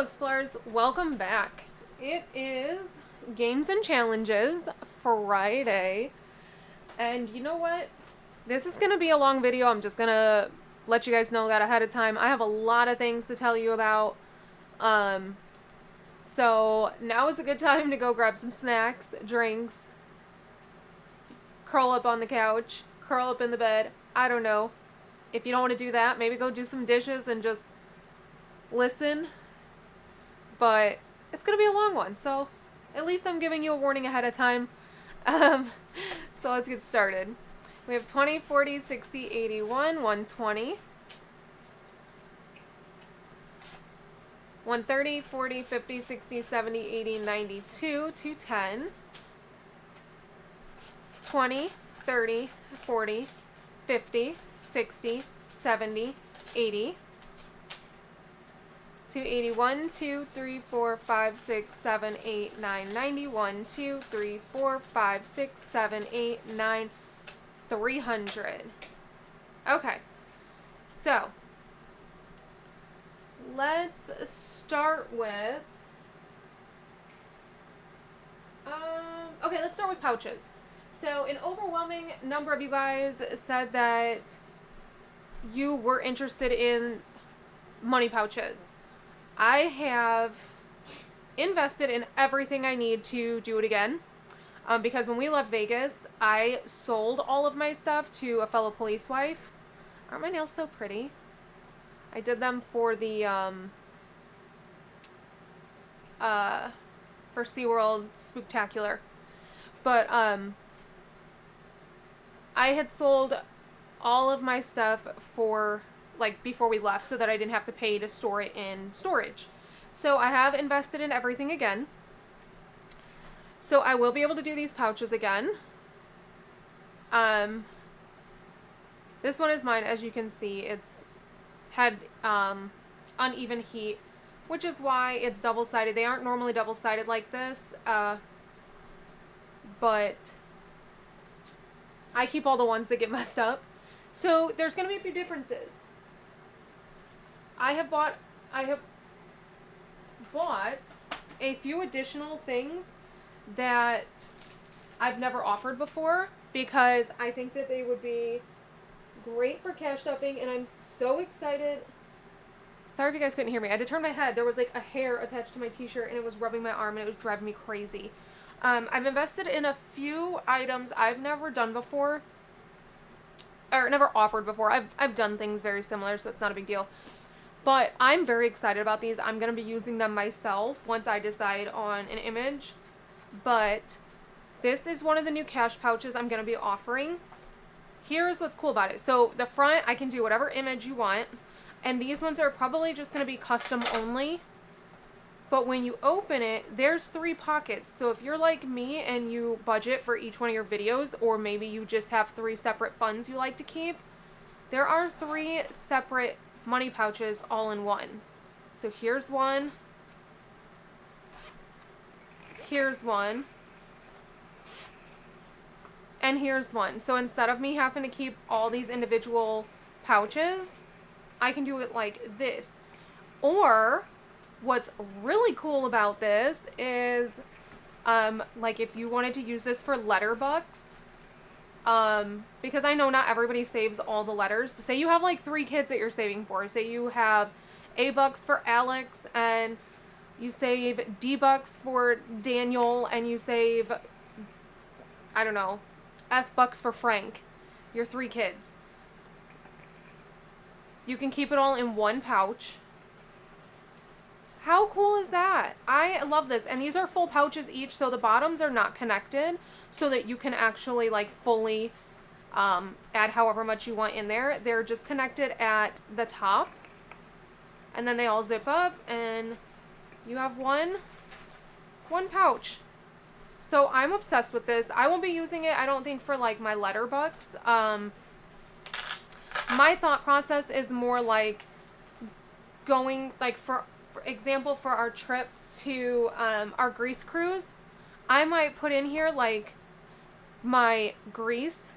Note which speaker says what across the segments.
Speaker 1: Hello Explorers, welcome back. It is Games and Challenges Friday, and you know what? This is going to be a long video. I'm just going to let you guys know that ahead of time. I have a lot of things to tell you about, so now is a good time to go grab some snacks, drinks, curl up on the couch, curl up in the bed, I don't know. If you don't want to do that, maybe go do some dishes and just listen. But it's going to be a long one, so at least I'm giving you a warning ahead of time. So let's get started. We have 20, 40, 60, 81, 120, 130, 40, 50, 60, 70, 80, 92, 210, 20, 30, 40, 50, 60, 70, 80, 281, 2, 3, 4, 5, 6, 7, 8, 9, 91, 2, 3, 4, 5, 6, 7, 8, 9, 300. Okay, so let's start with, let's start with pouches. So an overwhelming number of you guys said that you were interested in money pouches. I have invested in everything I need to do it again, because when we left Vegas, I sold all of my stuff to a fellow police wife. Aren't my nails so pretty? I did them for the, for SeaWorld Spooktacular. But, I had sold all of my stuff for, like, before we left, so that I didn't have to pay to store it in storage. So I have invested in everything again. So I will be able to do these pouches again. This one is mine, as you can see. It's had uneven heat, which is why it's double-sided. They aren't normally double-sided like this, but I keep all the ones that get messed up. So there's going to be a few differences. I have bought a few additional things that I've never offered before, because I think that they would be great for cash stuffing, and I'm so excited. Sorry if you guys couldn't hear me. I had to turn my head. There was like a hair attached to my t-shirt, and it was rubbing my arm, and it was driving me crazy. I've invested in a few items I've never done before, or never offered before. I've done things very similar, so it's not a big deal. But I'm very excited about these. I'm going to be using them myself once I decide on an image. But this is one of the new cash pouches I'm going to be offering. Here's what's cool about it. So the front, I can do whatever image you want. And these ones are probably just going to be custom only. But when you open it, there's 3 pockets. So if you're like me and you budget for each one of your videos, or maybe you just have 3 separate funds you like to keep, there are 3 separate money pouches all in one. So here's one, here's one, and here's one. So instead of me having to keep all these individual pouches, I can do it like this. Or what's really cool about this is, like if you wanted to use this for letter bucks, because I know not everybody saves all the letters. Say you have like 3 kids that you're saving for. Say you have A bucks for Alex, and you save D bucks for Daniel, and you save, I don't know, F bucks for Frank. Your 3 kids. You can keep it all in one pouch. How cool is that? I love this. And these are full pouches each, so the bottoms are not connected, so that you can actually like fully add however much you want in there. They're just connected at the top, and then they all zip up, and you have one pouch. So I'm obsessed with this. I won't be using it, I don't think, for like my letter bucks. My thought process is more like going, like for example, for our trip to our Greece cruise, I might put in here like my Greece,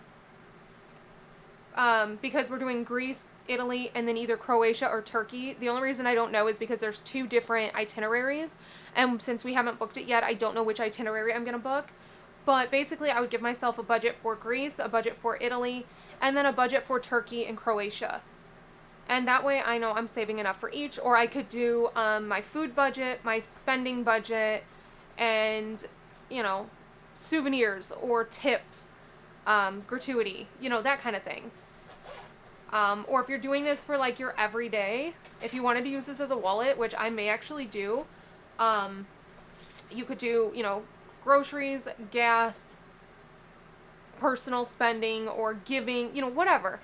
Speaker 1: because we're doing Greece Italy, and then either Croatia or Turkey. The only reason I don't know is because there's 2 different itineraries, and since we haven't booked it yet, I don't know which itinerary I'm going to book. But basically, I would give myself a budget for Greece, a budget for Italy, and then a budget for Turkey and Croatia. And that way I know I'm saving enough for each. Or I could do my food budget, my spending budget, and, you know, souvenirs or tips, gratuity, you know, that kind of thing. Or if you're doing this for like your everyday, if you wanted to use this as a wallet, which I may actually do, you could do, you know, groceries, gas, personal spending, or giving, you know, whatever.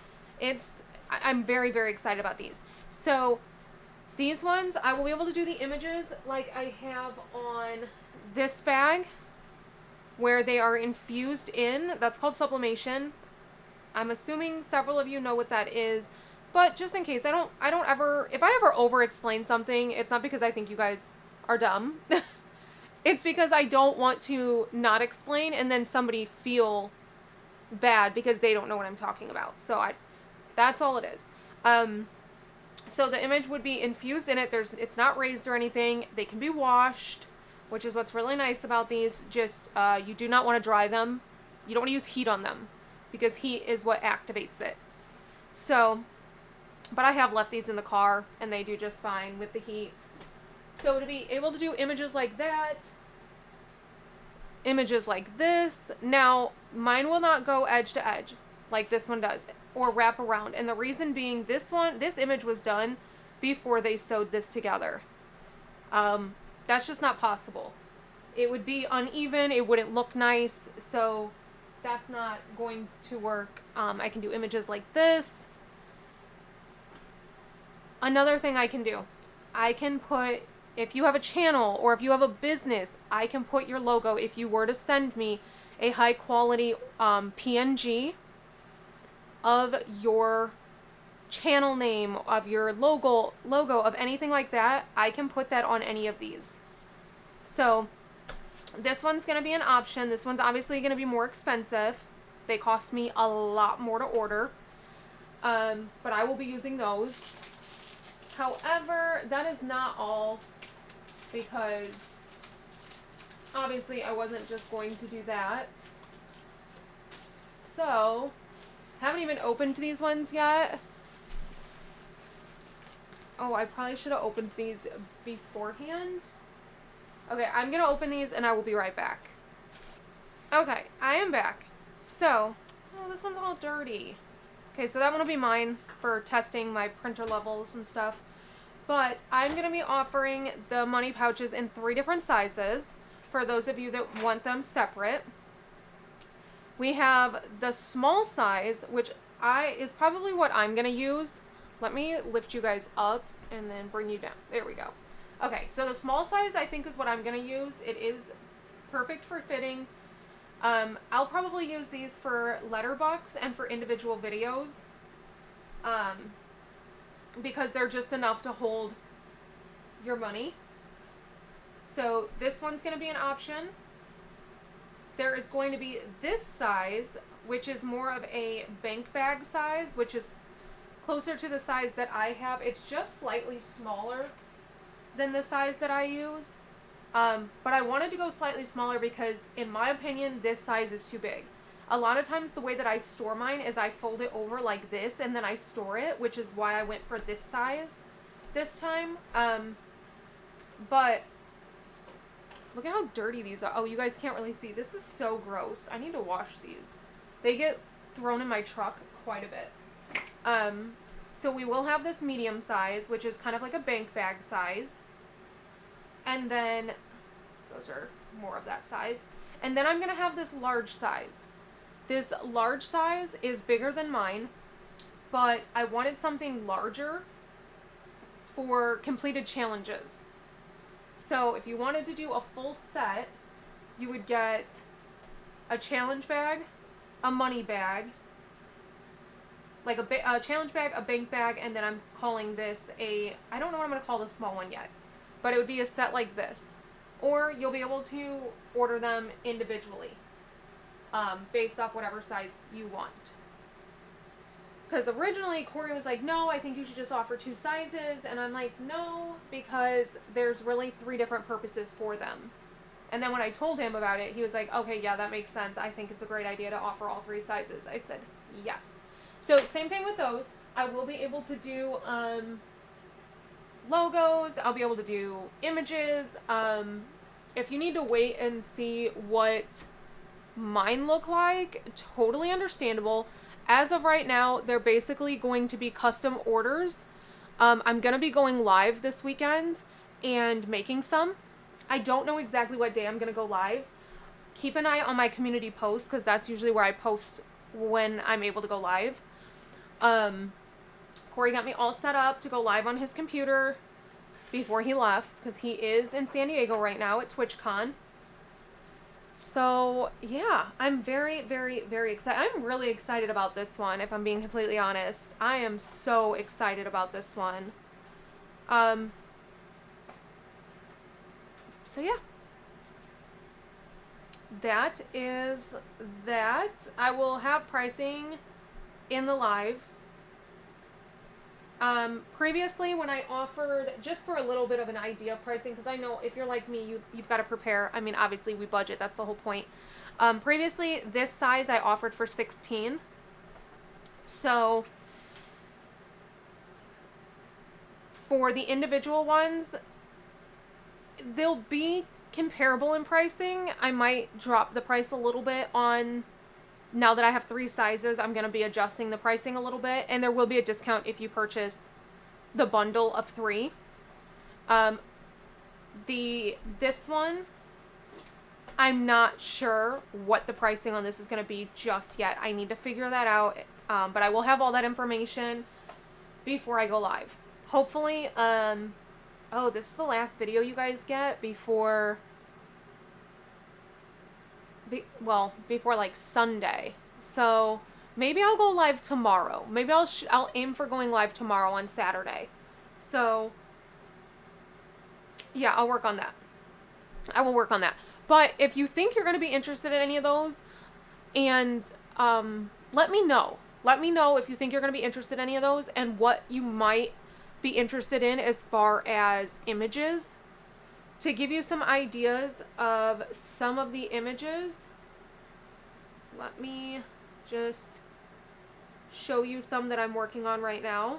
Speaker 1: I'm very, very excited about these. So these ones, I will be able to do the images like I have on this bag, where they are infused in. That's called sublimation. I'm assuming several of you know what that is, but just in case, if I ever over explain something, it's not because I think you guys are dumb. It's because I don't want to not explain and then somebody feel bad because they don't know what I'm talking about. So that's all it is. So the image would be infused in it. It's not raised or anything. They can be washed, which is what's really nice about these. Just, you do not want to dry them. You don't want to use heat on them, because heat is what activates it. So, but I have left these in the car, and they do just fine with the heat. So to be able to do images like that, images like this. Now, mine will not go edge to edge like this one does, or wrap around. And the reason being, this image was done before they sewed this together. That's just not possible. It would be uneven, it wouldn't look nice, so that's not going to work. I can do images like this. Another thing I can do, I can put, if you have a channel or if you have a business, I can put your logo. If you were to send me a high quality PNG of your channel name, of your logo of anything like that, I can put that on any of these. So this one's going to be an option. This one's obviously going to be more expensive. They cost me a lot more to order. But I will be using those. However, that is not all, because obviously I wasn't just going to do that. So, haven't even opened these ones yet. Oh, I probably should have opened these beforehand. Okay, I'm going to open these and I will be right back. Okay, I am back. So, oh, this one's all dirty. Okay, so that one will be mine for testing my printer levels and stuff. But I'm going to be offering the money pouches in 3 different sizes for those of you that want them separate. We have the small size, which is probably what I'm going to use. Let me lift you guys up and then bring you down. There we go. Okay, so the small size I think is what I'm going to use. It is perfect for fitting. I'll probably use these for letterbox and for individual videos. Because they're just enough to hold your money. So this one's going to be an option. There is going to be this size, which is more of a bank bag size, which is closer to the size that I have. It's just slightly smaller than the size that I use. But I wanted to go slightly smaller because, in my opinion, this size is too big. A lot of times the way that I store mine is I fold it over like this and then I store it, which is why I went for this size this time. But look at how dirty these are. Oh, you guys can't really see. This is so gross. I need to wash these. They get thrown in my truck quite a bit. So we will have this medium size, which is kind of like a bank bag size. And then those are more of that size. And then I'm going to have this large size. This large size is bigger than mine, but I wanted something larger for completed challenges. So if you wanted to do a full set, you would get a challenge bag, a money bag, like a challenge bag, a bank bag, and then I'm calling this I don't know what I'm going to call the small one yet, but it would be a set like this. Or you'll be able to order them individually. Based off whatever size you want. Because originally Corey was like, no, I think you should just offer 2 sizes. And I'm like, no, because there's really 3 different purposes for them. And then when I told him about it, he was like, okay, yeah, that makes sense. I think it's a great idea to offer all 3 sizes. I said, yes. So same thing with those. I will be able to do logos. I'll be able to do images. If you need to wait and see what mine look like, totally understandable. As of right now, they're basically going to be custom orders. I'm going to be going live this weekend and making some. I don't know exactly what day I'm going to go live. Keep an eye on my community post because that's usually where I post when I'm able to go live. Corey got me all set up to go live on his computer before he left because he is in San Diego right now at TwitchCon. So, yeah, I'm very, very, very excited. I'm really excited about this one, if I'm being completely honest. I am so excited about this one. So, yeah. That is that. I will have pricing in the live. Previously, when I offered, just for a little bit of an idea of pricing, because I know if you're like me, you've got to prepare. I mean, obviously, we budget. That's the whole point. Previously, this size I offered for 16. So, for the individual ones, they'll be comparable in pricing. I might drop the price a little bit on... Now that I have 3 sizes, I'm going to be adjusting the pricing a little bit. And there will be a discount if you purchase the bundle of 3. This one, I'm not sure what the pricing on this is going to be just yet. I need to figure that out. But I will have all that information before I go live. Hopefully, oh, this is the last video you guys get before... before like Sunday. So maybe I'll go live tomorrow. Maybe I'll aim for going live tomorrow on Saturday. So yeah, I'll work on that. I will work on that. But if you think you're going to be interested in any of those, and let me know. Let me know if you think you're going to be interested in any of those and what you might be interested in as far as images. To give you some ideas of some of the images, let me just show you some that I'm working on right now.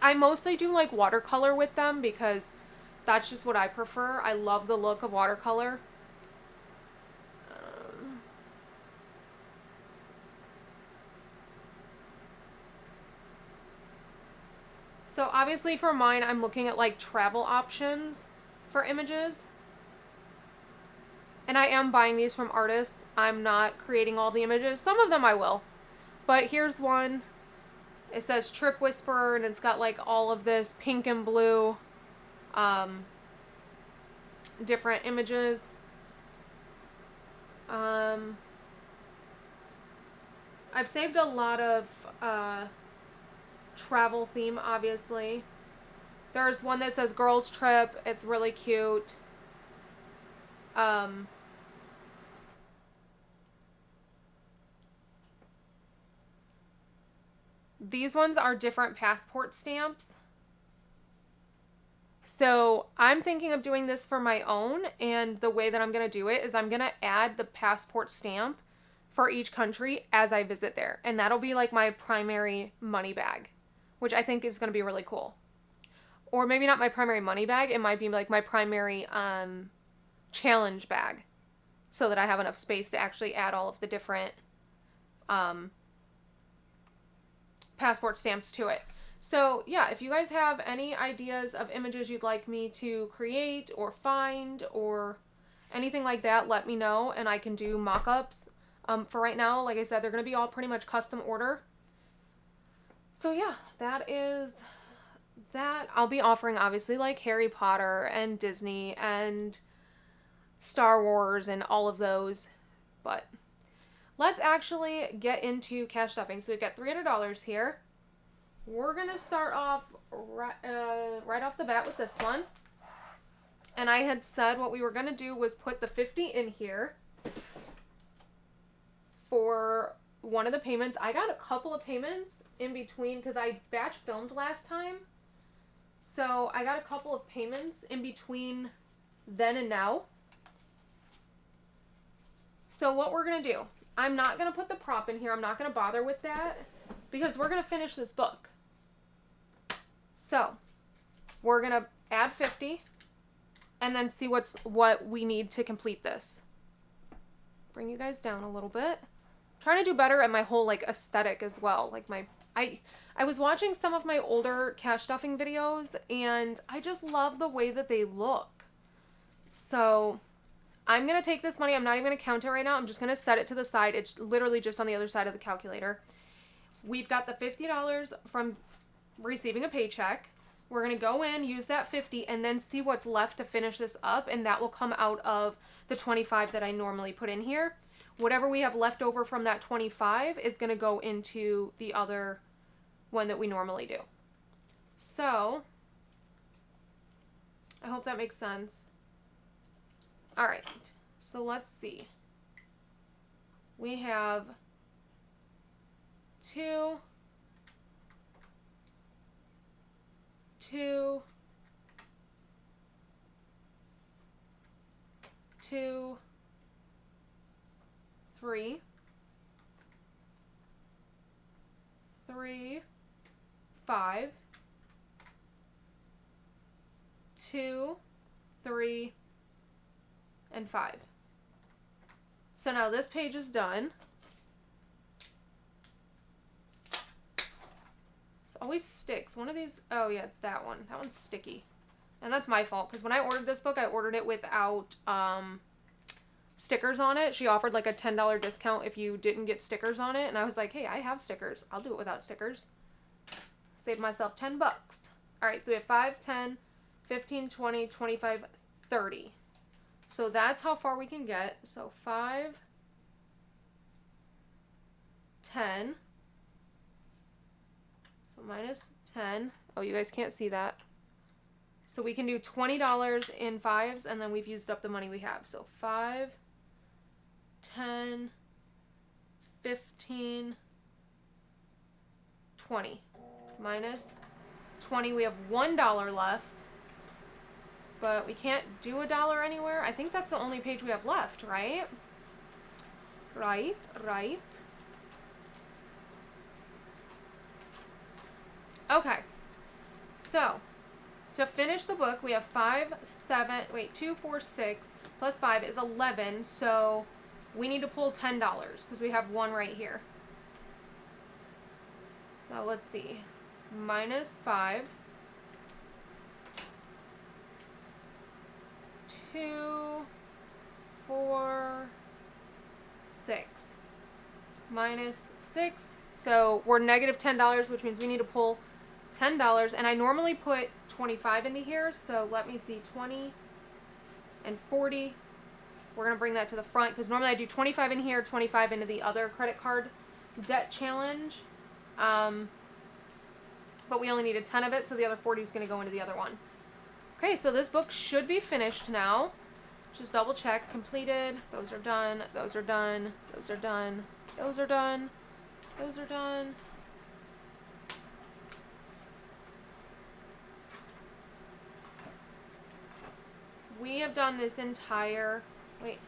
Speaker 1: I mostly do like watercolor with them because that's just what I prefer. I love the look of watercolor. So obviously for mine, I'm looking at like travel options for images. And I am buying these from artists. I'm not creating all the images. Some of them I will. But here's one. It says Trip Whisperer, and it's got like all of this pink and blue different images. I've saved a lot of travel theme, obviously. There's one that says Girls Trip. It's really cute. These ones are different passport stamps. So I'm thinking of doing this for my own, and the way that I'm going to do it is I'm going to add the passport stamp for each country as I visit there. And that'll be like my primary money bag, which I think is going to be really cool. Or maybe not my primary money bag. It might be like my primary challenge bag, so that I have enough space to actually add all of the different passport stamps to it. So yeah, if you guys have any ideas of images you'd like me to create or find or anything like that, let me know and I can do mock-ups. For right now, like I said, they're going to be all pretty much custom order. So yeah, that is that. I'll be offering obviously like Harry Potter and Disney and Star Wars and all of those. But let's actually get into cash stuffing. So we've got $300 here. We're going to start off right off the bat with this one. And I had said what we were going to do was put the 50 in here for one of the payments. I got a couple of payments in between because I batch filmed last time. So I got a couple of payments in between then and now. So what we're going to do, I'm not going to put the prop in here. I'm not going to bother with that because we're going to finish this book. So we're going to add 50 and then see what we need to complete this. Bring you guys down a little bit. I'm trying to do better at my whole like aesthetic as well. Like I was watching some of my older cash stuffing videos and I just love the way that they look. So I'm going to take this money. I'm not even going to count it right now. I'm just going to set it to the side. It's literally just on the other side of the calculator. We've got the $50 from receiving a paycheck. We're going to go in, use that 50, and then see what's left to finish this up, and that will come out of the 25 that I normally put in here. Whatever we have left over from that 25 is going to go into the other one that we normally do. So, I hope that makes sense. All right, so let's see. We have 2, 2, 2, 3, 3, 5, 2, 3, and 5. So now this page is done. It always sticks. One of these, oh yeah, it's that one. That one's sticky. And that's my fault, because when I ordered this book, I ordered it without stickers on it. She offered like a $10 discount if you didn't get stickers on it. And I was like, hey, I have stickers. I'll do it without stickers. Save myself 10 bucks. All right, so we have 5, 10, 15, 20, 25, 30. So that's how far we can get. So 5, 10. So minus 10. Oh, you guys can't see that. So we can do $20 in 5s, and then we've used up the money we have. So 5, 10, 15, 20. Minus 20, we have $1 left. But we can't do $1 anywhere. I think that's the only page we have left, right? Right. Okay. So, to finish the book, we have 2, 4, 6, plus 5 is 11. So, we need to pull $10 because we have one right here. So, let's see. Minus 5. 2, 4, 6. Minus 6. So we're negative $10, which means we need to pull $10. And I normally put 25 into here. So let me see, 20 and 40. We're going to bring that to the front because normally I do 25 in here, 25 into the other credit card debt challenge. But we only needed 10 of it, so the other 40 is going to go into the other one. Okay, so this book should be finished now. Just double check. Completed. Those are done. Those are done. Those are done. Those are done. Those are done. We have done this entire... Wait.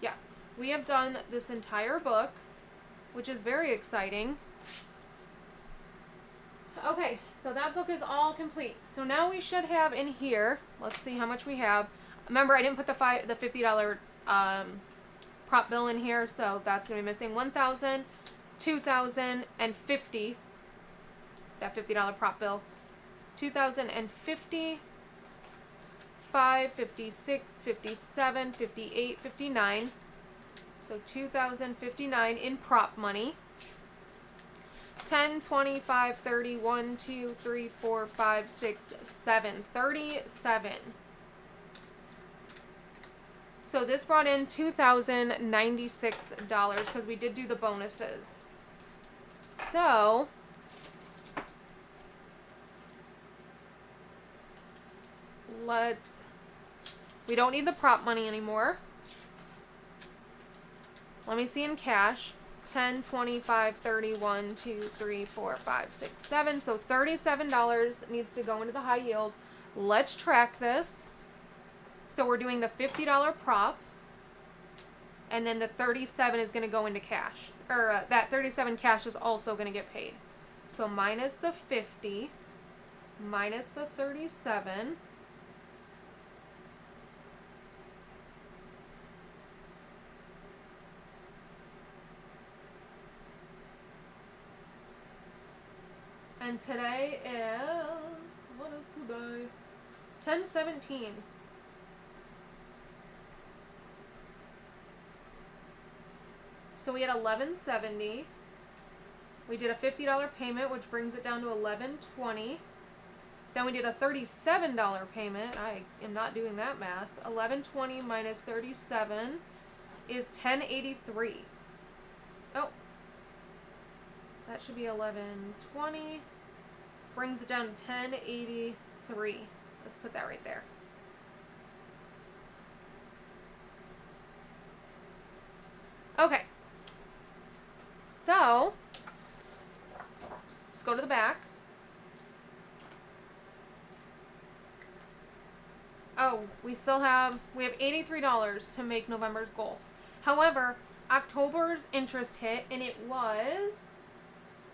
Speaker 1: Yeah. We have done this entire book, which is very exciting. Okay, so that book is all complete. So now we should have in here, let's see how much we have. Remember, I didn't put the $50 prop bill in here, so that's going to be missing. $1,000, $2,000, and $50. That $50 prop bill. $2,050, $5, $56, $57, $58, $59. So $2,059 in prop money. 10, 25, 30, 1, 2, 3, 4, 5, 6, 7. 37. So this brought in $2,096 because we did do the bonuses. So we don't need the prop money anymore. Let me see in cash. 10, 25, 30, 1, 2, 3, 4, 5, 6, 7. So $37 needs to go into the high yield. Let's track this. So we're doing the $50 prop. And then the 37 is going to go into cash. Or that 37 cash is also going to get paid. So minus the 50, minus the 37. And today is, what is today? 10/17. So we had $11.70. We did a $50 payment, which brings it down to $11.20. Then we did a $37 payment. I am not doing that math. $11.20 minus 37 is $10.83. Oh. That should be $11.20. Brings it down to $10.83. Let's put that right there. Okay. So, let's go to the back. Oh, we have $83 to make November's goal. However, October's interest hit, and it was,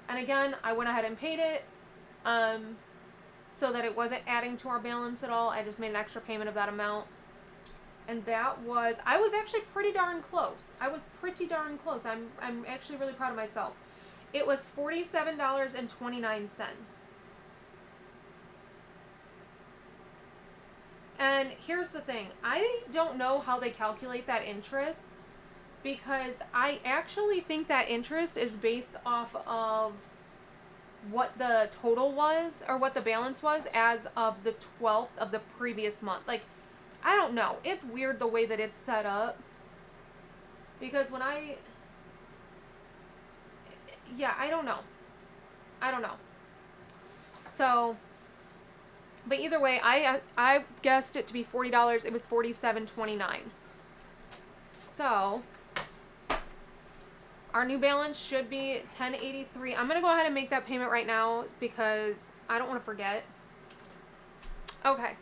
Speaker 1: and again, I went ahead and paid it, so that it wasn't adding to our balance at all. I just made an extra payment of that amount. And that was, I was actually pretty darn close. I'm actually really proud of myself. It was $47.29. And here's the thing. I don't know how they calculate that interest, because I actually think that interest is based off of what the total was, or what the balance was as of the 12th of the previous month. Like, I don't know. It's weird the way that it's set up. Because when I don't know. So, but either way, I guessed it to be $40. It was $47.29. So, our new balance should be $10.83. I'm going to go ahead and make that payment right now because I don't want to forget. Okay.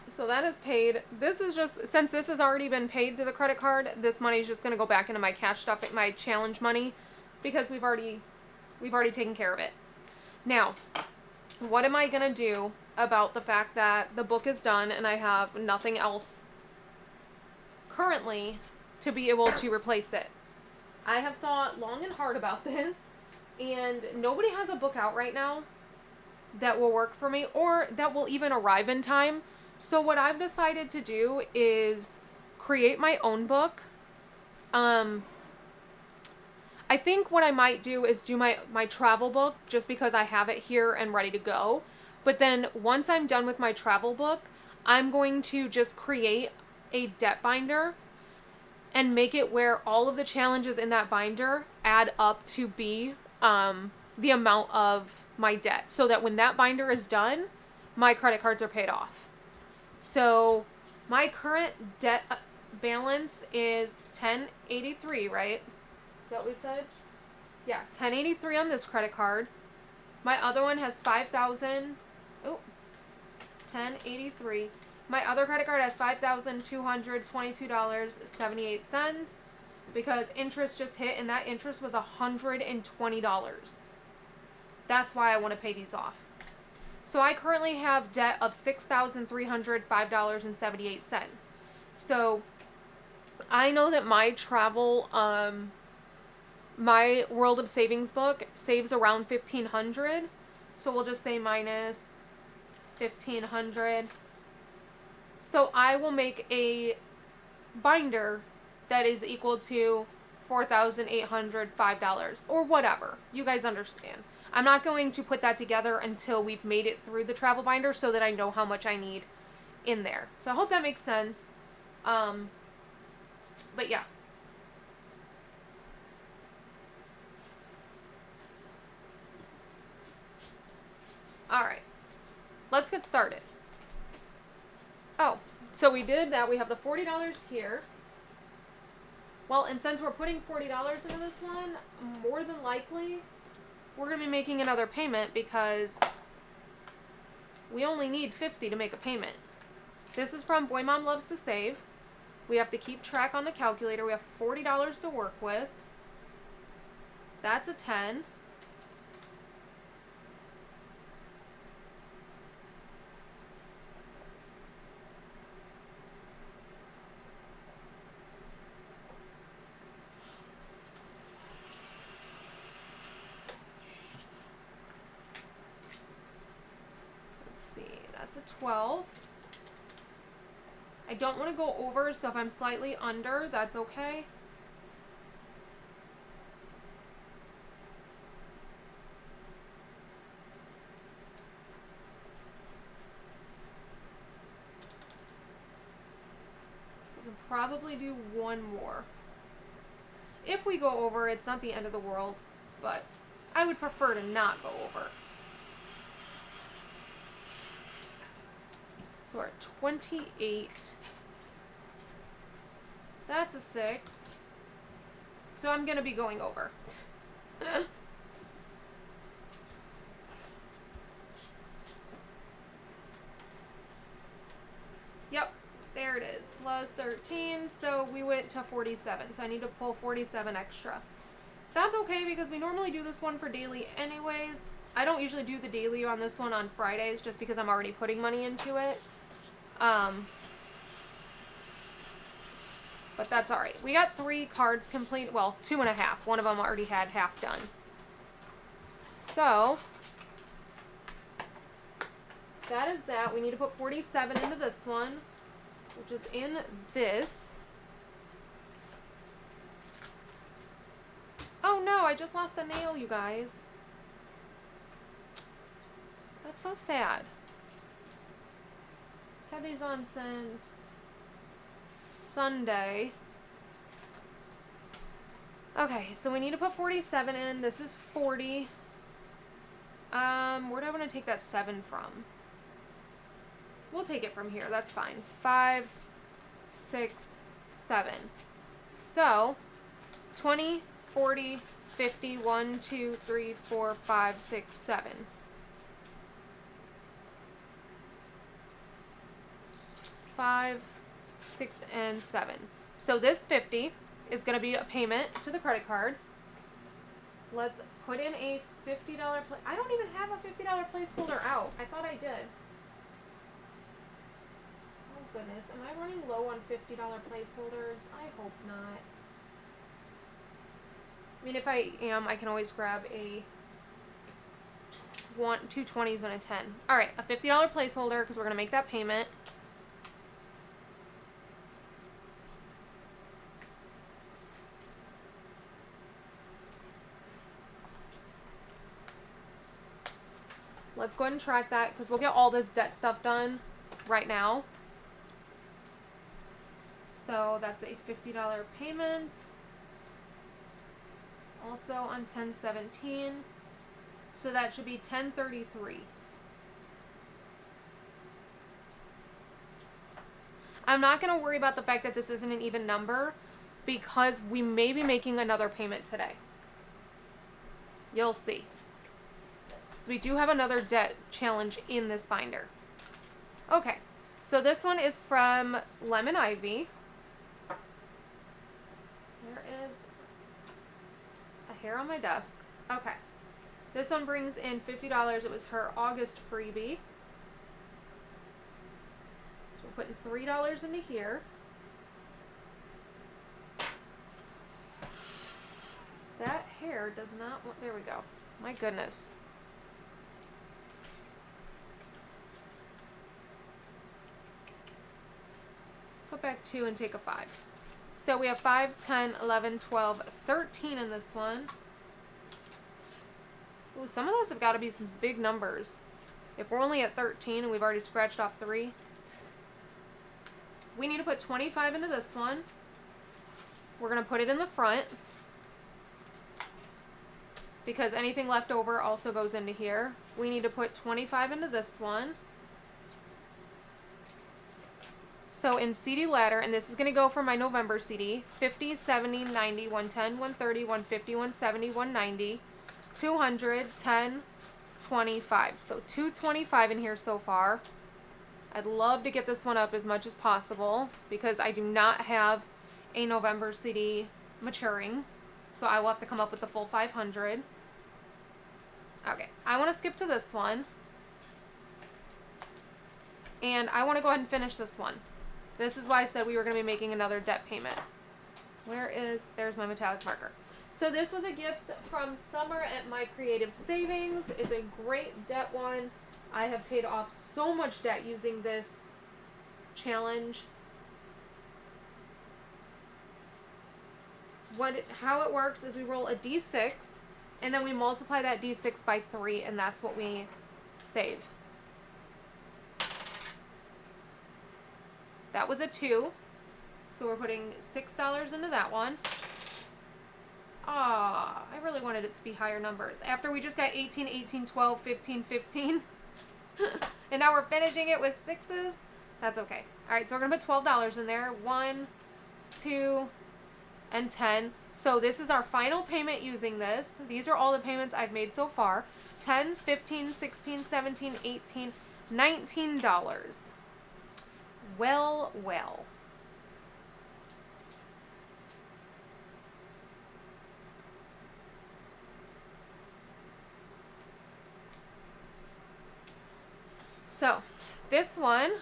Speaker 1: So that is paid. This is just, since this has already been paid to the credit card, this money is just going to go back into my cash stuff, my challenge money, because we've already taken care of it. Now, what am I going to do about the fact that the book is done and I have nothing else currently to be able to replace it? I have thought long and hard about this, and nobody has a book out right now that will work for me, or that will even arrive in time. So what I've decided to do is create my own book. I think what I might do is do my travel book, just because I have it here and ready to go. But then once I'm done with my travel book, I'm going to just create a debt binder and make it where all of the challenges in that binder add up to be the amount of my debt, so that when that binder is done, my credit cards are paid off. So my current debt balance is $10.83, right? Is that what we said? Yeah, $10.83 on this credit card. My other one has $5,000. Oh, $10.83. My other credit card has $5,222.78 because interest just hit, and that interest was $120. That's why I want to pay these off. So I currently have debt of $6,305.78. So I know that my travel, my World of Savings book saves around $1,500. So we'll just say minus $1,500. So I will make a binder that is equal to $4,805 or whatever. You guys understand. I'm not going to put that together until we've made it through the travel binder, so that I know how much I need in there. So I hope that makes sense. But yeah. All right. Let's get started. Oh, so we did that. We have the $40 here. Well, and since we're putting $40 into this one, more than likely, we're going to be making another payment because we only need $50 to make a payment. This is from Boy Mom Loves to Save. We have to keep track on the calculator. We have $40 to work with. That's a 10. Let's see, that's a 12. I don't want to go over, so if I'm slightly under, that's okay. So we can probably do one more. If we go over, it's not the end of the world, but I would prefer to not go over. So we're at 28. That's a 6. So I'm going to be going over. Yep, there it is. Plus 13. So we went to 47. So I need to pull 47 extra. That's okay because we normally do this one for daily anyways. I don't usually do the daily on this one on Fridays just because I'm already putting money into it. But that's alright. We got 3 cards complete. Well, 2.5. One of them already had half done. So, that is that. We need to put 47 into this one, which is in this. Oh no, I just lost the nail, you guys. That's so sad. Had these on since Sunday. Okay, so we need to put 47 in. This is 40. Where do I want to take that 7 from? We'll take it from here. That's fine. 5, 6, 7. So, 20, 40, 50, 1, 2, 3, 4, 5, 6, 7. 5, 6, and 7. So this 50 is going to be a payment to the credit card. Let's put in a $50 I don't even have a $50 placeholder out. I thought I did. Oh goodness, am I running low on $50 placeholders? I hope not. I mean, if I am, I can always grab a 2 20s and a 10. Alright, a $50 placeholder because we're going to make that payment. Let's go ahead and track that because we'll get all this debt stuff done right now. So that's a $50 payment. Also on 10/17. So that should be 10/33. I'm not going to worry about the fact that this isn't an even number because we may be making another payment today. You'll see. So we do have another debt challenge in this binder. Okay, so this one is from Lemon Ivy. There is a hair on my desk. Okay, this one brings in $50. It was her August freebie. So we're putting $3 into here. That hair does not want, there we go. My goodness. Put back 2 and take a 5. So we have 5, 10, 11, 12, 13 in this one. Ooh, some of those have got to be some big numbers. If we're only at 13 and we've already scratched off 3. We need to put 25 into this one. We're going to put it in the front. Because anything left over also goes into here. We need to put 25 into this one. So in CD ladder, and this is going to go for my November CD, 50, 70, 90, 110, 130, 150, 170, 190, 200, 10, 25. So 225 in here so far. I'd love to get this one up as much as possible because I do not have a November CD maturing. So I will have to come up with the full 500. Okay, I want to skip to this one. And I want to go ahead and finish this one. This is why I said we were going to be making another debt payment. There's my metallic marker. So this was a gift from Summer at My Creative Savings. It's a great debt one. I have paid off so much debt using this challenge. How it works is we roll a d6 and then we multiply that d6 by 3 and that's what we save. That was a 2. So we're putting $6 into that one. Ah, I really wanted it to be higher numbers. After we just got 18, 18, 12, 15, 15. And now we're finishing it with 6s. That's okay. All right, so we're going to put $12 in there. 1, 2, and 10. So this is our final payment using this. These are all the payments I've made so far. 10, 15, 16, 17, 18, $19. Well, well. So this one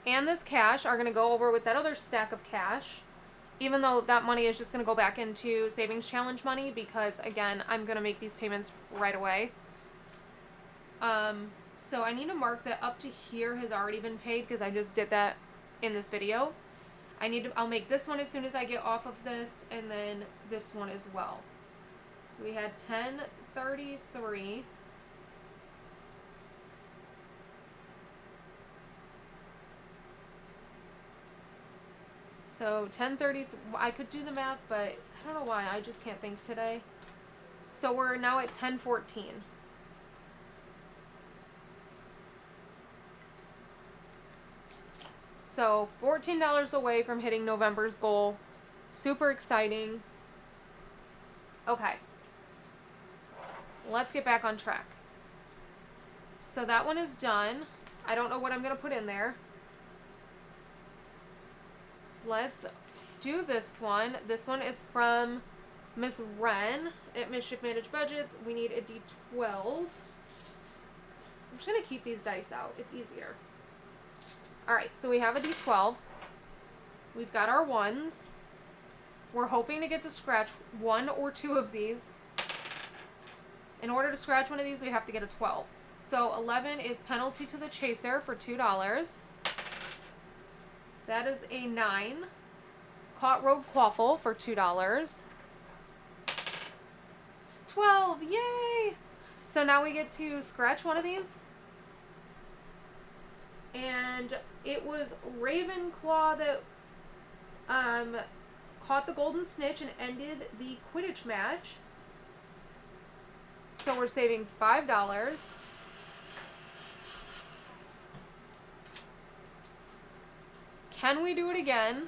Speaker 1: and this cash are going to go over with that other stack of cash, even though that money is just going to go back into savings challenge money because, again, I'm going to make these payments right away. So I need to mark that up to here has already been paid because I just did that in this video. I'll make this one as soon as I get off of this, and then this one as well. So we had 1033. So 1030, I could do the math, but I don't know why, I just can't think today. So we're now at 1014. So $14 away from hitting November's goal. Super exciting. Okay. Let's get back on track. So that one is done. I don't know what I'm going to put in there. Let's do this one. This one is from Miss Wren at Mischief Managed Budgets. We need a D12. I'm just going to keep these dice out. It's easier. Alright, so we have a D12. We've got our ones. We're hoping to get to scratch 1 or 2 of these. In order to scratch one of these, we have to get a 12. So 11 is penalty to the chaser for $2. That is a 9. Caught Rogue Quaffle for $2. 12, yay! So now we get to scratch one of these. And it was Ravenclaw that caught the golden snitch and ended the Quidditch match. So we're saving $5. Can we do it again?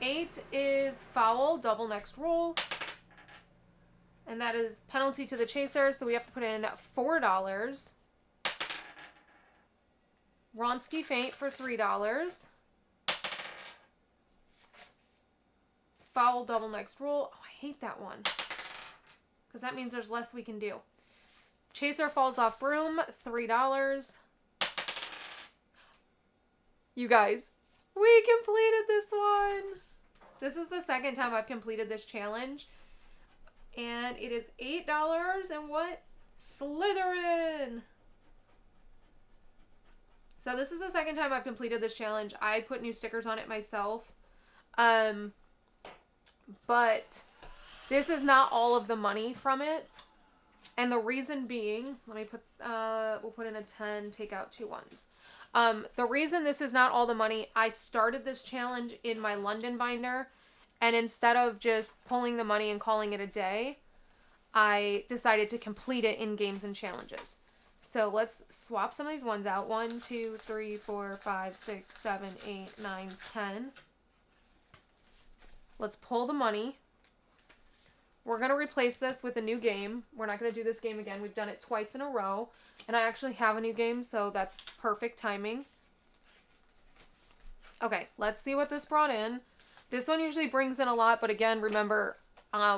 Speaker 1: 8 is foul, double next roll. And that is penalty to the chaser, so we have to put in $4. Ronsky Feint for $3. Foul, double next roll. Oh, I hate that one. Because that means there's less we can do. Chaser falls off broom, $3. You guys, we completed this one. This is the second time I've completed this challenge. And it is $8 and what? Slytherin. So this is the second time I've completed this challenge. I put new stickers on it myself. But this is not all of the money from it. And the reason being, let me put, we'll put in a 10, take out 2 ones. The reason this is not all the money, I started this challenge in my London binder. And instead of just pulling the money and calling it a day, I decided to complete it in games and challenges. So let's swap some of these ones out. 1, 2, 3, 4, 5, 6, 7, 8, 9, 10. Let's pull the money. We're going to replace this with a new game. We're not going to do this game again. We've done it twice in a row. And I actually have a new game, so that's perfect timing. Okay, let's see what this brought in. This one usually brings in a lot, but again, remember,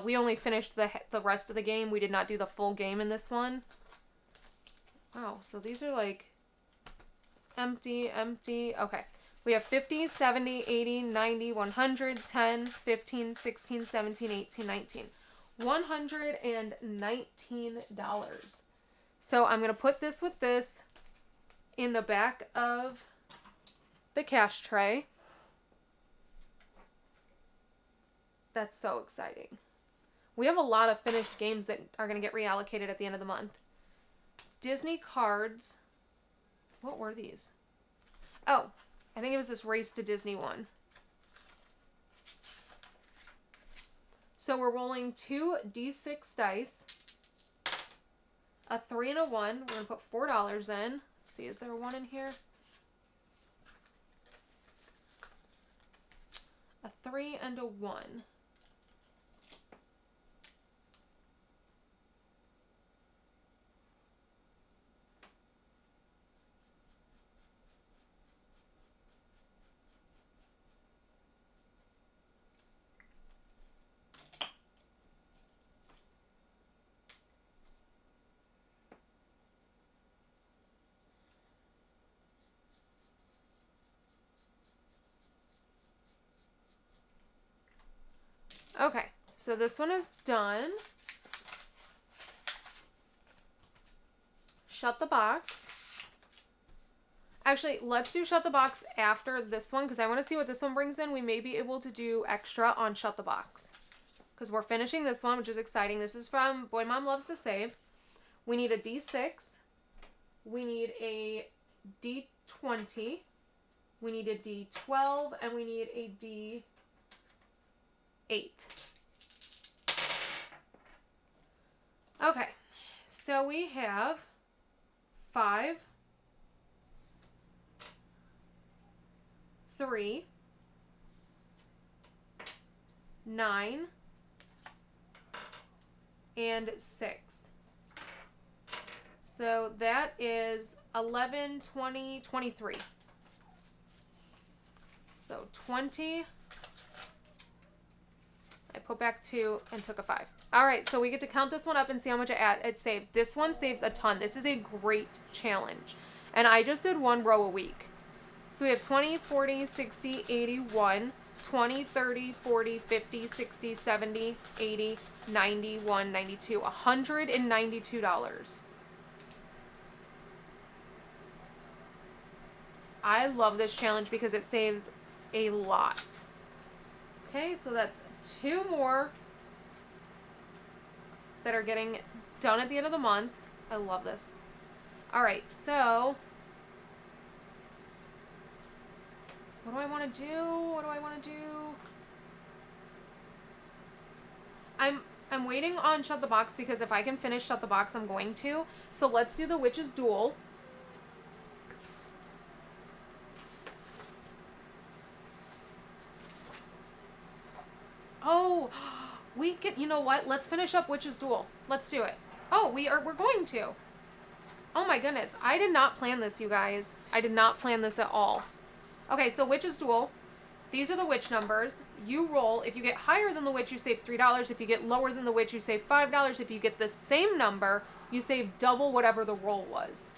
Speaker 1: we only finished the rest of the game. We did not do the full game in this one. Wow, so these are like empty, empty. Okay. We have 50, 70, 80, 90, 100, 10, 15, 16, 17, 18, 19. $119. So I'm going to put this with this in the back of the cash tray. That's so exciting. We have a lot of finished games that are going to get reallocated at the end of the month. Disney cards. What were these? Oh, I think it was this Race to Disney one. So we're rolling 2 D6 dice. A 3 and a 1. We're going to put $4 in. Let's see, is there a 1 in here? A 3 and a 1. Okay, so this one is done. Shut the box. Actually, let's do shut the box after this one because I want to see what this one brings in. We may be able to do extra on shut the box because we're finishing this one, which is exciting. This is from Boy Mom Loves to Save. We need a D6. We need a D20. We need a D12, and we need a D8. Okay, so we have 5, 3, 9, and 6. So that is 11, 20, 23. So 20. I put back 2 and took a 5. All right, so we get to count this one up and see how much it saves. This one saves a ton. This is a great challenge. And I just did 1 row a week. So we have 20, 40, 60, 81, 20, 30, 40, 50, 60, 70, 80, 91, 92, $192. I love this challenge because it saves a lot. Okay, so that's 2 more that are getting done at the end of the month. I love this. All right, so what do I want to do? What do I want to do? I'm waiting on Shut the Box because if I can finish Shut the Box, I'm going to. So let's do the Witch's Duel. Oh, we can, you know what? Let's finish up Witch's Duel. Let's do it. Oh, we're going to. Oh my goodness. I did not plan this, you guys. I did not plan this at all. Okay, so Witch's Duel. These are the witch numbers. You roll. If you get higher than the witch, you save $3. If you get lower than the witch, you save $5. If you get the same number, you save double whatever the roll was.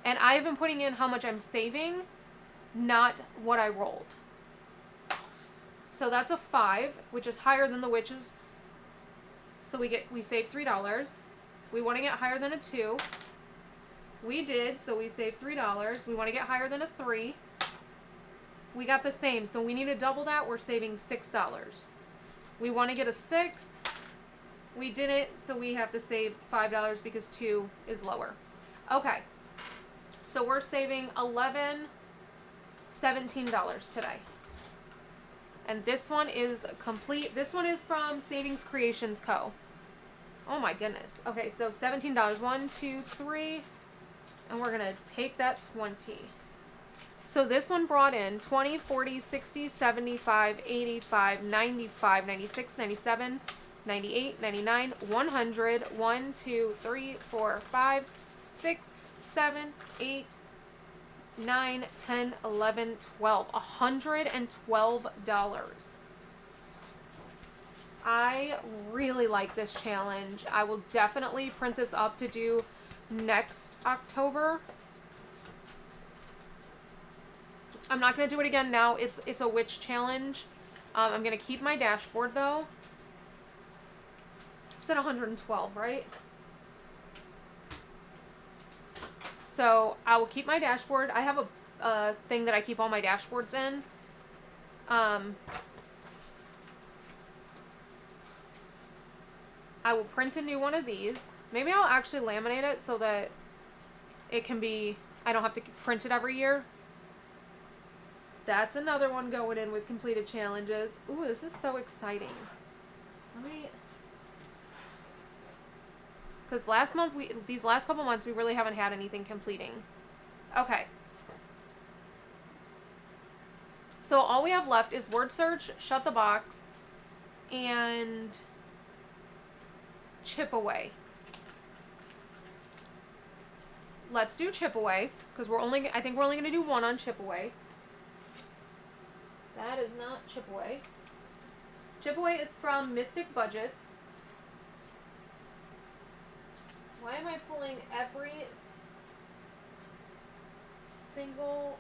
Speaker 1: And I've been putting in how much I'm saving, not what I rolled. So that's a 5, which is higher than the witch's. So we save $3. We want to get higher than a 2. We did, so we saved $3. We want to get higher than a 3. We got the same, so we need to double that. We're saving $6. We want to get a 6. We did it, so we have to save $5 because 2 is lower. Okay, so we're saving $17 today. And this one is complete. This one is from Savings Creations Co. Oh my goodness. Okay, so $17. 1, 2, 3, And we're going to take that 20. So this one brought in 20, 40, 60, 75, 85, 95, 96, 97, 98, 99, 100, 1, 2, 3, 4, 5, 6, 7, 8, 9, 10, 11, 12. $112. I really like this challenge. I will definitely print this up to do next October. I'm not going to do it again now. It's a witch challenge. I'm going to keep my dashboard though. It's at 112, right? So I will keep my dashboard. I have a thing that I keep all my dashboards in. I will print a new one of these. Maybe I'll actually laminate it so that it can be, I don't have to print it every year. That's another one going in with completed challenges. Ooh, this is so exciting. Because these last couple months, we really haven't had anything completing. Okay. So all we have left is word search, shut the box, and chip away. Let's do chip away, because I think we're only going to do one on chip away. That is not chip away. Chip away is from Mystic Budgets. Why am I pulling every single...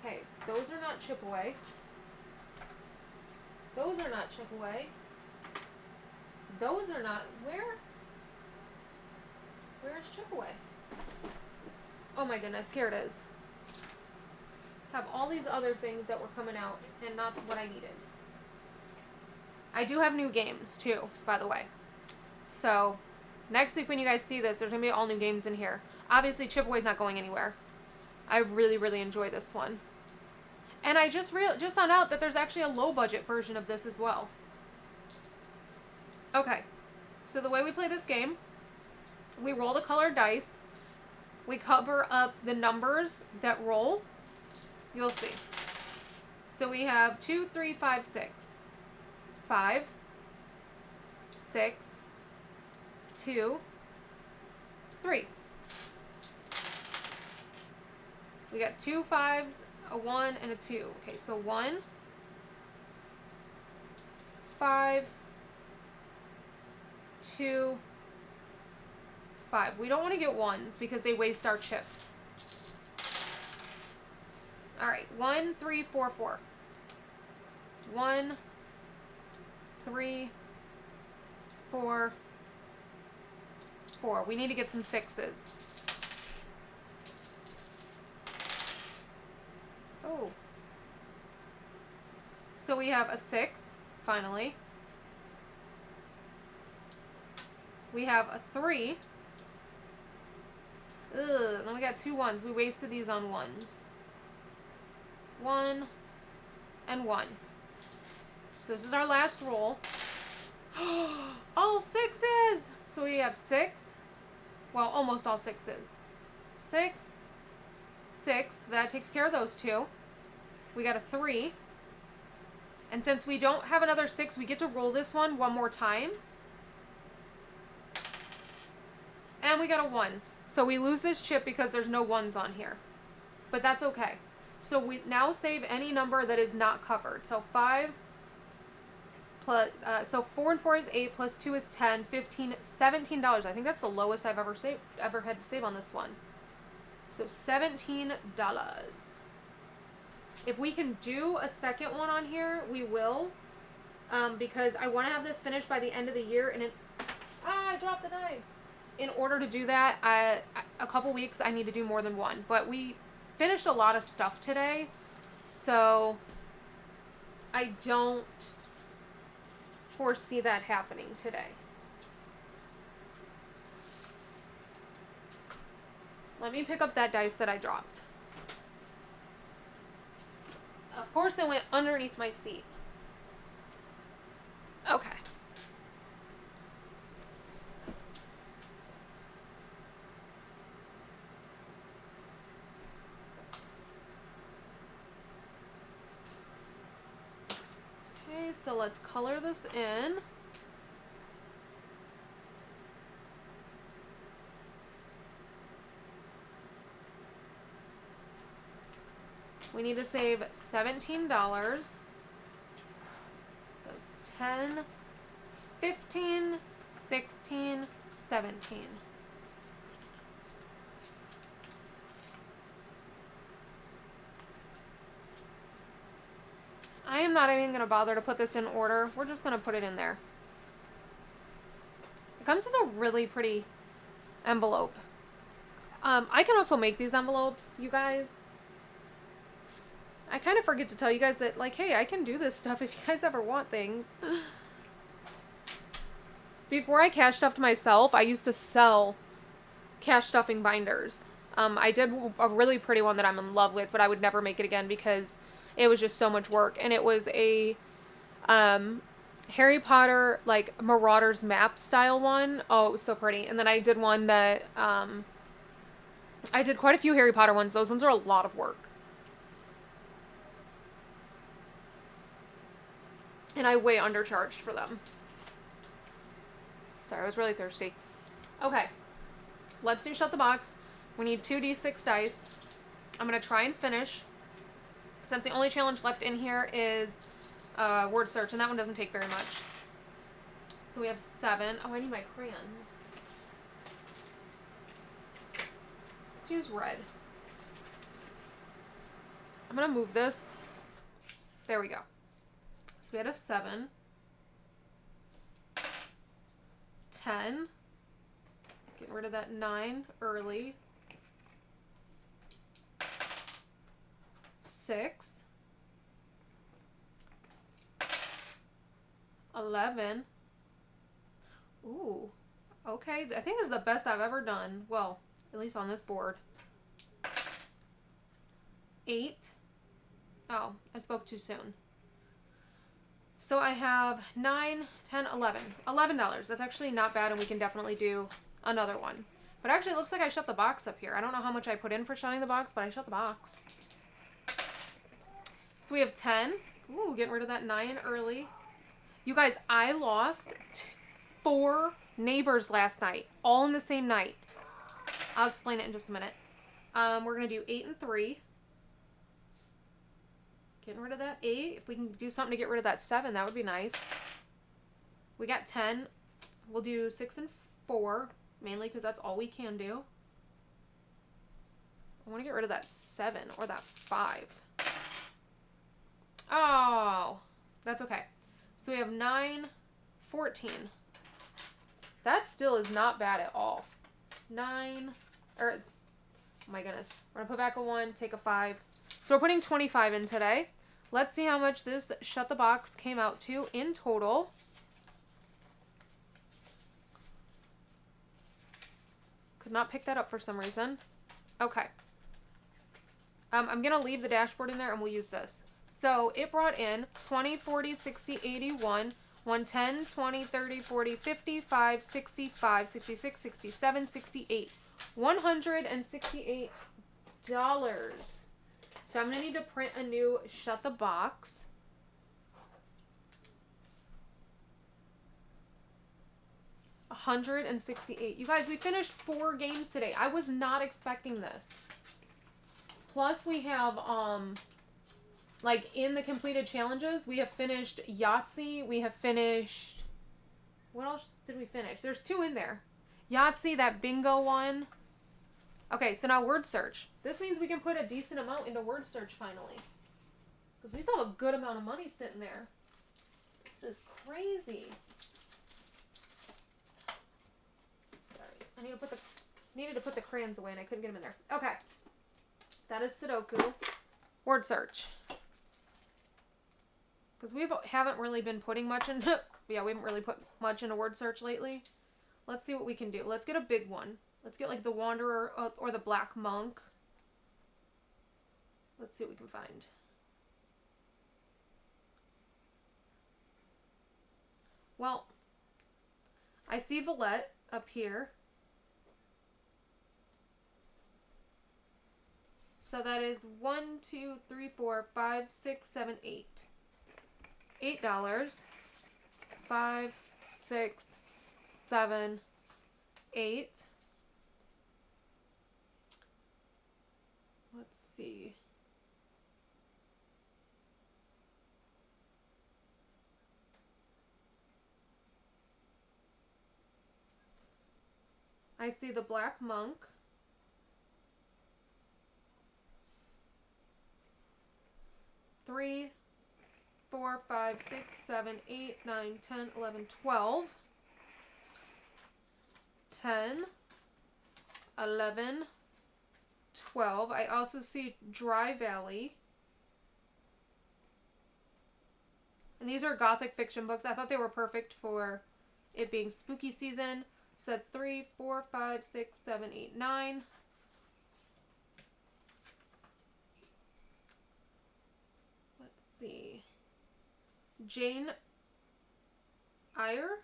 Speaker 1: Okay, those are not chip away. Those are not chip away. Those are not... Where's chip away? Oh my goodness, here it is. Have all these other things that were coming out and not what I needed. I do have new games too, by the way. So next week when you guys see this, there's going to be all new games in here. Obviously, chip away's not going anywhere. I really, really enjoy this one. And I just found out that there's actually a low budget version of this as well. Okay, so the way we play this game, we roll the colored dice. We cover up the numbers that roll. You'll see. So we have 2, 3, 5, 6. 5, 6, 2, 3. We got 2 5s, a 1, and a 2. Okay, so 1, 5, 2, 5. We don't want to get 1s because they waste our chips. Alright, 1, 3, 4, 4. 1, 3, 4, 4. We need to get some 6s. Oh. So we have a 6, finally. We have a 3. Ugh, then we got 2 1s. We wasted these on 1s. 1 and 1. So this is our last roll. All 6s! So we have 6. Well, almost all 6s. 6, 6. That takes care of those 2. We got a 3. And since we don't have another 6, we get to roll this one more time. And we got a 1. So we lose this chip because there's no 1s on here. But that's okay. So we now save any number that is not covered. So 5 plus, so 4 and 4 is 8, plus 2 is 10, 15, $17. I think that's the lowest I've ever had to save on this one. So $17. If we can do a second one on here, we will. Because I want to have this finished by the end of the year. And I dropped the dice. In order to do that, a couple weeks, I need to do more than one. But we finished a lot of stuff today, so I don't foresee that happening today. Let me pick up that dice that I dropped. Of course, it went underneath my seat. Okay. So let's color this in. We need to save $17. So 10, 15, 16, 17. I am not even going to bother to put this in order. We're just going to put it in there. It comes with a really pretty envelope. I can also make these envelopes, you guys. I kind of forget to tell you guys that, like, hey, I can do this stuff if you guys ever want things. Before I cash stuffed myself, I used to sell cash stuffing binders. I did a really pretty one that I'm in love with, but I would never make it again because it was just so much work. And it was a Harry Potter, like, Marauders map style one. Oh, it was so pretty. And then I did one that, I did quite a few Harry Potter ones. Those ones are a lot of work. And I way undercharged for them. Sorry, I was really thirsty. Okay. Let's do Shut the Box. We need 2d6 dice. I'm going to try and finish. Since the only challenge left in here is word search, and that one doesn't take very much. So we have 7. Oh, I need my crayons. Let's use red. I'm going to move this. There we go. So we had a 7. 10. Get rid of that 9 early. 6. 11. Ooh. Okay, I think this is the best I've ever done. Well, at least on this board. 8. Oh, I spoke too soon. So I have 9, 10, 11. $11. That's actually not bad, and we can definitely do another one. But actually, it looks like I shut the box up here. I don't know how much I put in for shutting the box, but I shut the box. So we have 10. Ooh, getting rid of that 9 early. You guys, I lost 4 neighbors last night, all in the same night. I'll explain it in just a minute. We're going to do 8 and 3. Getting rid of that 8. If we can do something to get rid of that 7, that would be nice. We got 10. We'll do 6 and 4, mainly because that's all we can do. I want to get rid of that 7 or that 5. Oh, that's okay. So we have 9, 14. That still is not bad at all. 9, or, oh my goodness. We're going to put back a 1, take a 5. So we're putting 25 in today. Let's see how much this Shut the Box came out to in total. Could not pick that up for some reason. Okay. I'm going to leave the dashboard in there and we'll use this. So it brought in 20, 40, 60, 81, 110, 20, 30, 40, 55, 65, 66, 67, 68. $168. So I'm going to need to print a new Shut the Box. $168. You guys, we finished 4 games today. I was not expecting this. Plus we have, like, in the completed challenges, we have finished Yahtzee. We have finished, what else did we finish? There's 2 in there. Yahtzee, that bingo one. Okay, so now word search. This means we can put a decent amount into word search finally. Because we still have a good amount of money sitting there. This is crazy. Sorry. I needed to put the crayons away and I couldn't get them in there. Okay. That is Sudoku. Word search. Because we haven't really been putting much into... Yeah, we haven't really put much into word search lately. Let's see what we can do. Let's get a big one. Let's get like the Wanderer or the Black Monk. Let's see what we can find. Well, I see Valette up here. So that is 1, 2, 3, 4, 5, 6, 7, 8. $8. 5, 6, 7, 8. Let's see. I see the Black Monk. Three, 4, 5, 6, 7, 8, 9, 10, 11, 12. 10, 11, 12. I also see Dry Valley. And these are gothic fiction books. I thought they were perfect for it being spooky season. So that's 3, 4, 5, 6, 7, 8, 9. Let's see. Jane Eyre.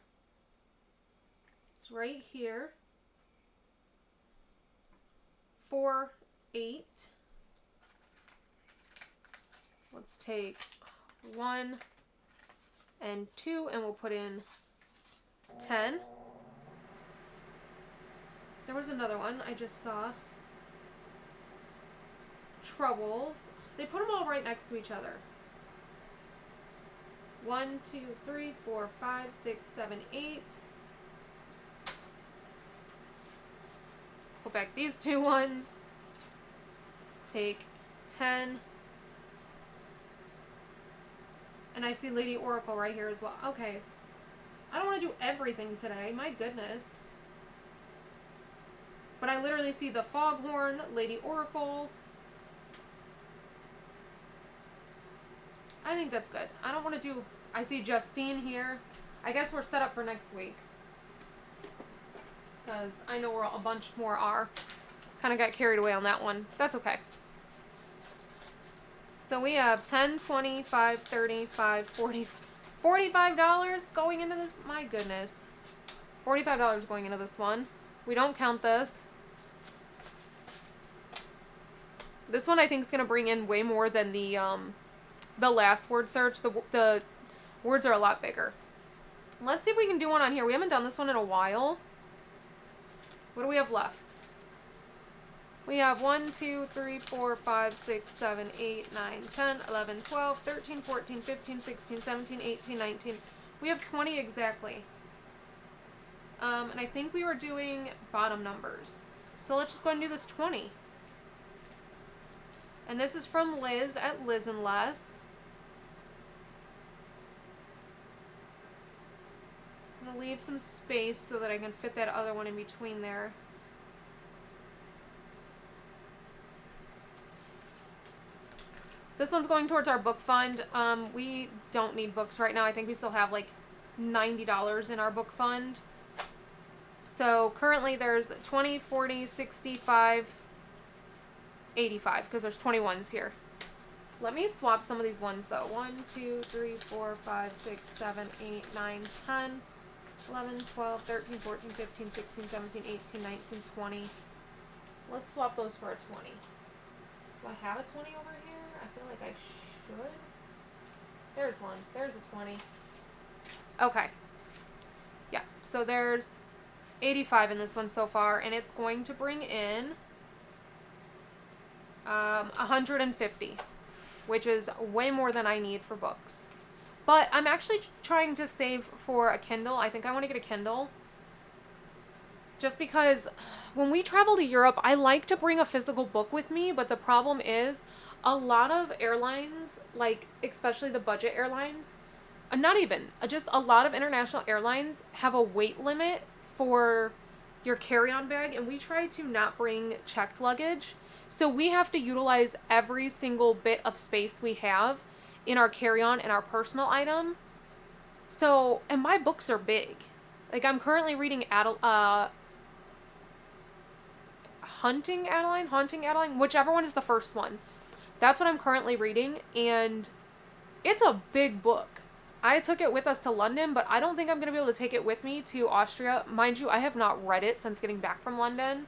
Speaker 1: It's right here. 4, 8. Let's take 1 and 2 and we'll put in 10. There was another one I just saw. Troubles. They put them all right next to each other. 1, 2, 3, 4, 5, 6, 7, 8. Put back these two ones. Take 10. And I see Lady Oracle right here as well. Okay. I don't want to do everything today. My goodness. But I literally see the Foghorn, Lady Oracle. I think that's good. I don't want to do... I see Justine here. I guess we're set up for next week. Because I know where a bunch more are. Kind of got carried away on that one. That's okay. So we have 10, 25, 35, 40, $45 going into this. My goodness. $45 going into this one. We don't count this. This one I think is going to bring in way more than the last word search. The words are a lot bigger. Let's see if we can do one on here. We haven't done this one in a while. What do we have left? We have 1, 2, 3, 4, 5, 6, 7, 8, 9, 10, 11, 12, 13, 14, 15, 16, 17, 18, 19. We have 20 exactly. And I think we were doing bottom numbers. So let's just go and do this 20. And this is from Liz at Liz and Less. I'm going to leave some space so that I can fit that other one in between there. This one's going towards our book fund. We don't need books right now. I think we still have like $90 in our book fund. So currently there's 20, 40, 65, 85 because there's 21s here. Let me swap some of these ones though. 1, 2, 3, 4, 5, 6, 7, 8, 9, 10, 11, 12, 13, 14, 15, 16, 17, 18, 19, 20. Let's swap those for a 20. Do I have a 20 over here? I feel like I should. There's one. There's a 20. Okay. Yeah, so there's 85 in this one so far, and it's going to bring in 150, which is way more than I need for books. But I'm actually trying to save for a Kindle. I think I want to get a Kindle. Just because when we travel to Europe, I like to bring a physical book with me, but the problem is a lot of airlines, like especially the budget airlines, not even, just a lot of international airlines have a weight limit for your carry-on bag, and we try to not bring checked luggage. So we have to utilize every single bit of space we have in our carry-on and our personal item. So, and my books are big. Like I'm currently reading Haunting Adeline, whichever one is the first one. That's what I'm currently reading, and it's a big book. I took it with us to London, but I don't think I'm going to be able to take it with me to Austria. Mind you, I have not read it since getting back from London.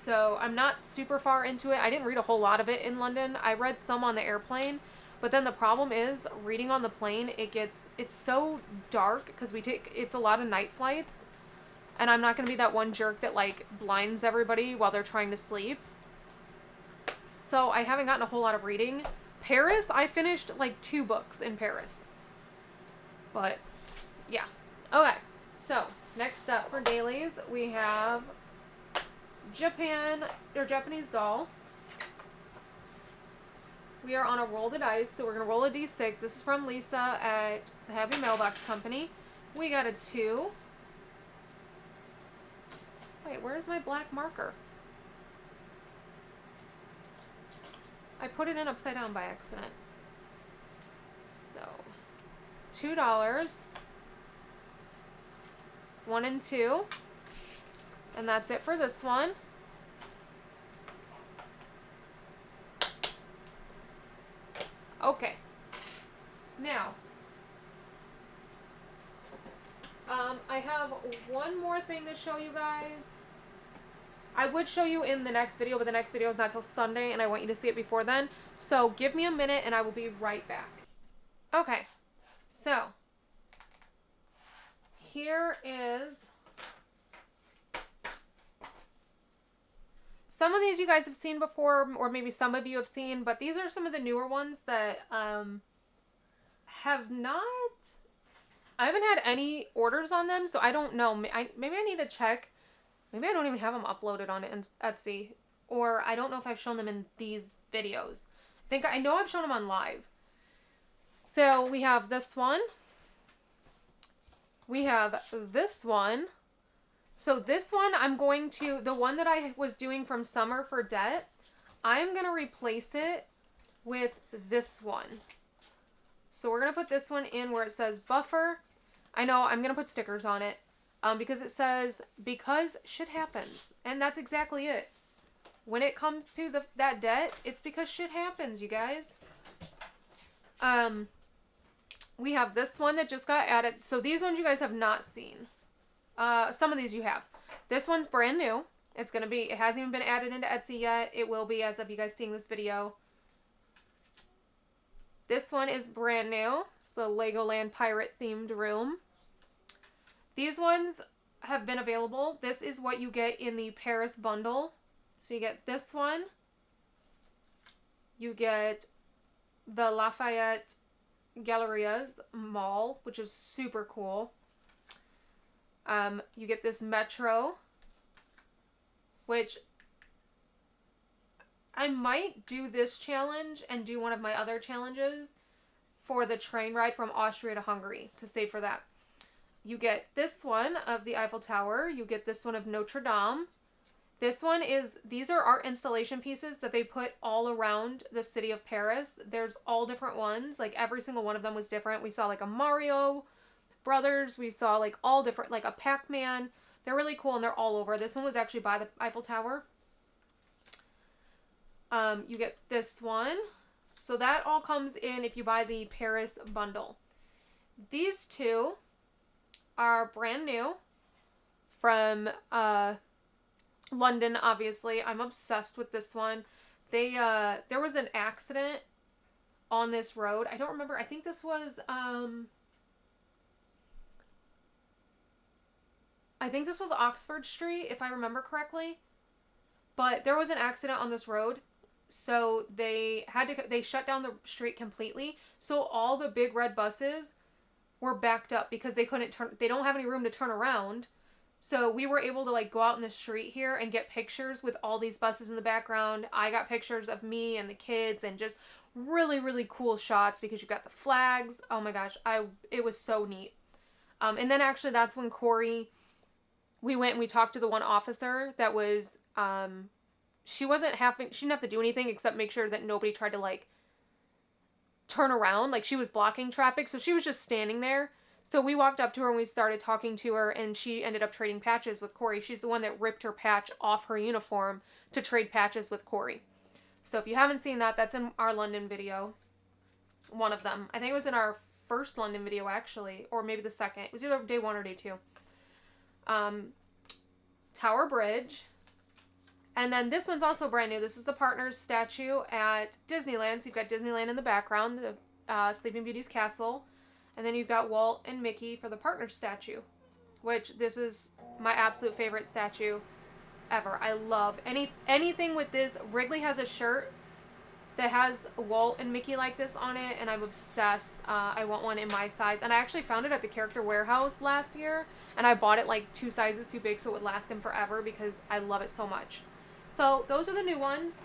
Speaker 1: So I'm not super far into it. I didn't read a whole lot of it in London. I read some on the airplane, but then the problem is reading on the plane, it's so dark because it's a lot of night flights, and I'm not going to be that one jerk that like blinds everybody while they're trying to sleep. So I haven't gotten a whole lot of reading. Paris, I finished like 2 books in Paris. But yeah. Okay. So, next up for dailies, we have Japanese doll. We are on a roll the dice, so we're going to roll a d6. This is from Lisa at the Happy Mailbox Company. We got a 2. Wait, where's my black marker? I put it in upside down by accident. So, $2. 1 and 2. And that's it for this one. Okay. Now, I have one more thing to show you guys. I would show you in the next video, but the next video is not till Sunday, and I want you to see it before then. So give me a minute, and I will be right back. Okay. So, here is... Some of these you guys have seen before, or maybe some of you have seen, but these are some of the newer ones that have not... I haven't had any orders on them, so I don't know. Maybe I need to check. Maybe I don't even have them uploaded on Etsy, or I don't know if I've shown them in these videos. I know I've shown them on live. So we have this one. We have this one. So this one, the one that I was doing from summer for debt, I'm going to replace it with this one. So we're going to put this one in where it says buffer. I know I'm going to put stickers on it because it says, because shit happens. And that's exactly it. When it comes to that debt, it's because shit happens, you guys. We have this one that just got added. So these ones you guys have not seen. Some of these you have. This one's brand new. It hasn't even been added into Etsy yet. It will be as of you guys seeing this video. This one is brand new. It's the Legoland pirate themed room. These ones have been available. This is what you get in the Paris bundle. So you get this one. You get the Lafayette Gallerias Mall, which is super cool. You get this Metro, which I might do this challenge and do one of my other challenges for the train ride from Austria to Hungary to save for that. You get this one of the Eiffel Tower. You get this one of Notre Dame. These are art installation pieces that they put all around the city of Paris. There's all different ones. Like every single one of them was different. We saw like a Mario Brothers. We saw like all different, like a Pac-Man. They're really cool and they're all over. This one was actually by the Eiffel Tower. You get this one. So that all comes in if you buy the Paris bundle. These two are brand new from London, obviously. I'm obsessed with this one. There was an accident on this road. I don't remember. I think this was Oxford Street, if I remember correctly. But there was an accident on this road. So they shut down the street completely. So all the big red buses were backed up because they don't have any room to turn around. So we were able to like go out in the street here and get pictures with all these buses in the background. I got pictures of me and the kids and just really, really cool shots because you got the flags. Oh my gosh, it was so neat. And then actually that's when we went and we talked to the one officer that was, she didn't have to do anything except make sure that nobody tried to like turn around. Like she was blocking traffic. So she was just standing there. So we walked up to her and we started talking to her and she ended up trading patches with Corey. She's the one that ripped her patch off her uniform to trade patches with Corey. So if you haven't seen that, that's in our London video. One of them. I think it was in our first London video actually, or maybe the second. It was either day 1 or day 2. Tower Bridge. And then this one's also brand new. This is the Partners statue at Disneyland. So you've got Disneyland in the background, the Sleeping Beauty's castle. And then you've got Walt and Mickey for the Partners statue, which this is my absolute favorite statue ever. I love anything with this. Wrigley has a shirt that has Walt and Mickey like this on it, and I'm obsessed. I want one in my size. And I actually found it at the Character Warehouse last year, and I bought it like 2 sizes too big so it would last him forever because I love it so much. So those are the new ones.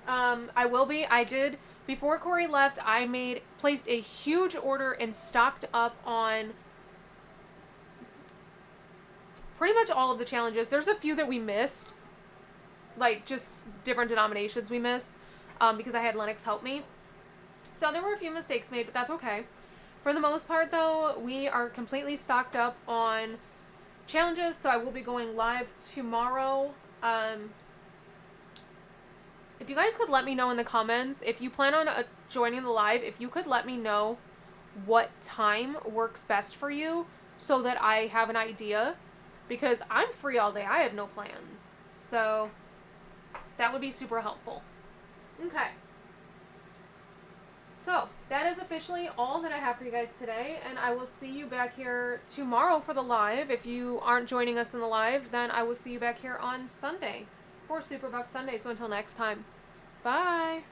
Speaker 1: I did, before Corey left, I placed a huge order and stocked up on pretty much all of the challenges. There's a few that we missed, like just different denominations we missed, because I had Lennox help me. So there were a few mistakes made, but that's okay. For the most part, though, we are completely stocked up on challenges, so I will be going live tomorrow. If you guys could let me know in the comments, if you plan on joining the live, if you could let me know what time works best for you so that I have an idea, because I'm free all day. I have no plans. So that would be super helpful. Okay. So that is officially all that I have for you guys today, and I will see you back here tomorrow for the live. If you aren't joining us in the live, then I will see you back here on Sunday for Superbuck Sunday. So until next time, bye.